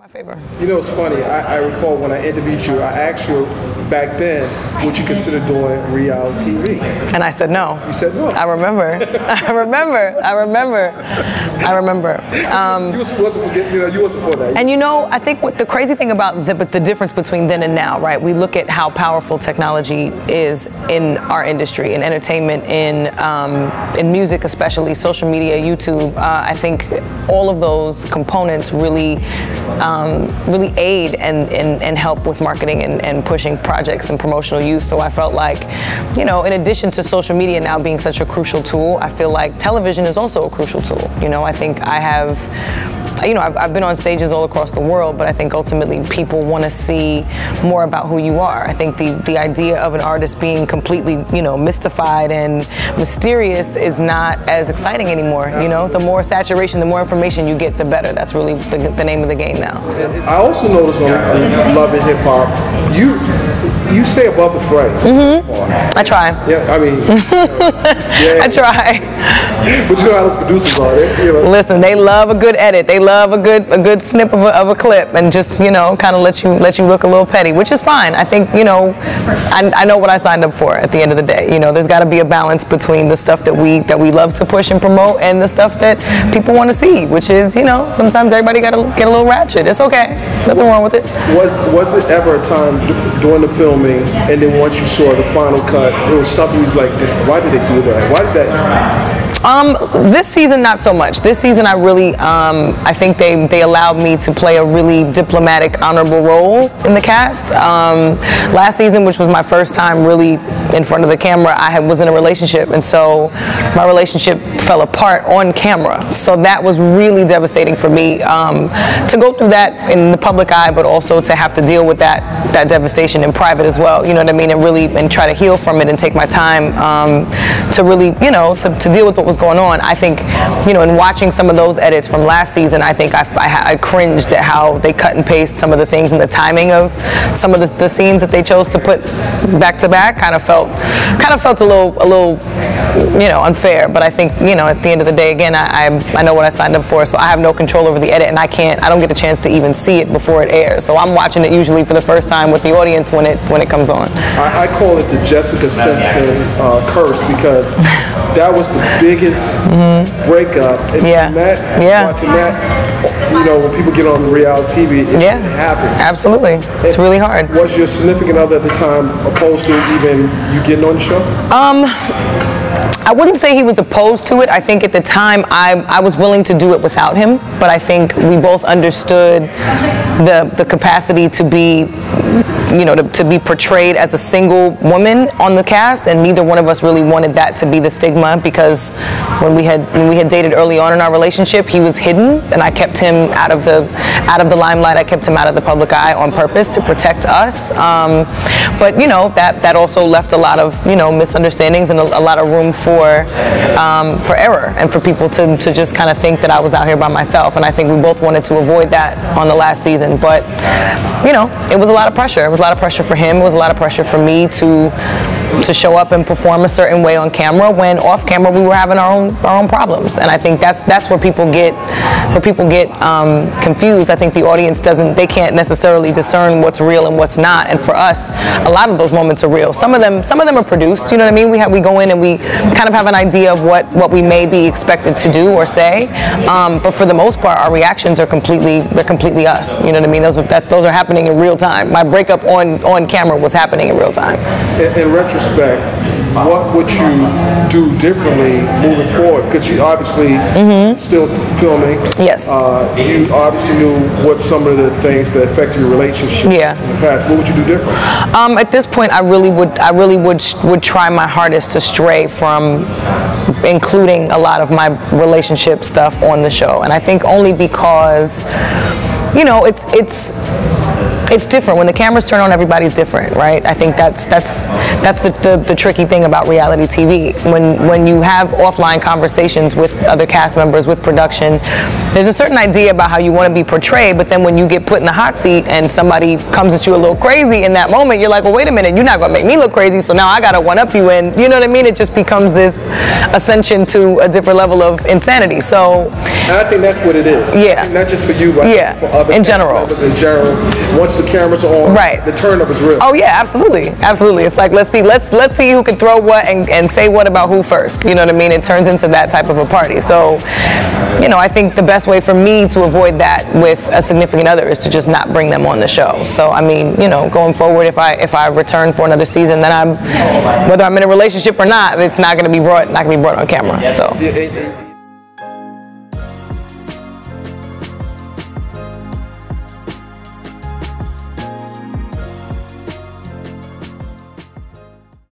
My favor. You know, it's funny. I recall when I interviewed you, I asked you back then, would you consider doing reality TV? And I said no. You said no. I remember. I remember. You wasn't for that. And you know, I think what the crazy thing about the difference between then and now, right? We look at how powerful technology is in our industry, in entertainment, in music, especially social media, YouTube. I think all of those components really aid and help with marketing and pushing projects and promotional use. So I felt like, you know, in addition to social media now being such a crucial tool, I feel like television is also a crucial tool. You know, I think I've been on stages all across the world, but I think ultimately people want to see more about who you are. I think the idea of an artist being completely, you know, mystified and mysterious is not as exciting anymore. You know, the more saturation, the more information you get, the better. That's really the name of the game now. I also noticed on Love and Hip Hop, you stay above the fray. Mm-hmm. I try. Yeah, I mean, I try. But you know how those producers are. Listen, they love a good edit. They love a good snip of a clip, and just, you know, kind of let you look a little petty, which is fine. I think, you know, I know what I signed up for at the end of the day. You know, there's got to be a balance between the stuff that we love to push and promote and the stuff that people want to see, which is, you know, sometimes everybody got to get a little ratchet. It's okay. Nothing wrong with it. Was it ever a time during the filming, and then once you saw the final cut, it was something you was like, why did they do that? Why did that? This season, not so much. This season, I really, I think they allowed me to play a really diplomatic, honorable role in the cast. Last season, which was my first time really in front of the camera, I was in a relationship, and so my relationship fell apart on camera. So that was really devastating for me, to go through that in the public eye, but also to have to deal with that devastation in private as well. You know what I mean? And try to heal from it and take my time to really, you know, to deal with what was going on. I think, you know, in watching some of those edits from last season, I think I cringed at how they cut and paste some of the things and the timing of some of the scenes that they chose to put back to back. Kind of felt a little, you know, unfair. But I think, you know, at the end of the day, again, I know what I signed up for, so I have no control over the edit, and I don't get a chance to even see it before it airs. So I'm watching it usually for the first time with the audience when it comes on. I call it the Jessica Simpson curse, because that was the biggest breakup. And watching that, you know, when people get on reality TV, it happens. Absolutely. It's really hard. Was your significant other at the time opposed to even you getting on the show? I wouldn't say he was opposed to it. I think at the time I was willing to do it without him, but I think we both understood the capacity to be, you know, to be portrayed as a single woman on the cast, and neither one of us really wanted that to be the stigma, because when we had dated early on in our relationship, he was hidden, and I kept him out of the limelight. I kept him out of the public eye on purpose to protect us. But you know, that also left a lot of, you know, misunderstandings and a lot of room for error, and for people to just kind of think that I was out here by myself. And I think we both wanted to avoid that on the last season. But you know, it was a lot of pressure. It was a lot of pressure for him. It was a lot of pressure for me to show up and perform a certain way on camera, when off camera we were having our own problems. And I think that's where people get confused. I think the audience they can't necessarily discern what's real and what's not. And for us, a lot of those moments are real. Some of them are produced. You know what I mean? We go in and we kind of have an idea of what we may be expected to do or say. But for the most part, our reactions are completely us. You know what I mean? Those are happening in real time. My breakup on camera was happening in real time. In retrospect, what would you do differently moving forward? Because you obviously still filming. Yes. You obviously knew what some of the things that affected your relationship in the past. What would you do different? At this point, I really would try my hardest to stray from including a lot of my relationship stuff on the show. And I think only because, you know, it's it's different. When the cameras turn on, everybody's different, right? I think that's the tricky thing about reality TV. When you have offline conversations with other cast members, with production, there's a certain idea about how you want to be portrayed, but then when you get put in the hot seat and somebody comes at you a little crazy in that moment, you're like, well, wait a minute, you're not going to make me look crazy, so now I got to one-up you, and you know what I mean? It just becomes this ascension to a different level of insanity. So, and I think that's what it is. Yeah. Not just for you, but for other in general. In general, once the cameras are on, the turn-up is real. Oh yeah, absolutely, absolutely. It's like let's see who can throw what and say what about who first. You know what I mean? It turns into that type of a party. So, you know, I think the best way for me to avoid that with a significant other is to just not bring them on the show. So, I mean, you know, going forward, if I return for another season, then whether I'm in a relationship or not, it's not going to be brought on camera. So.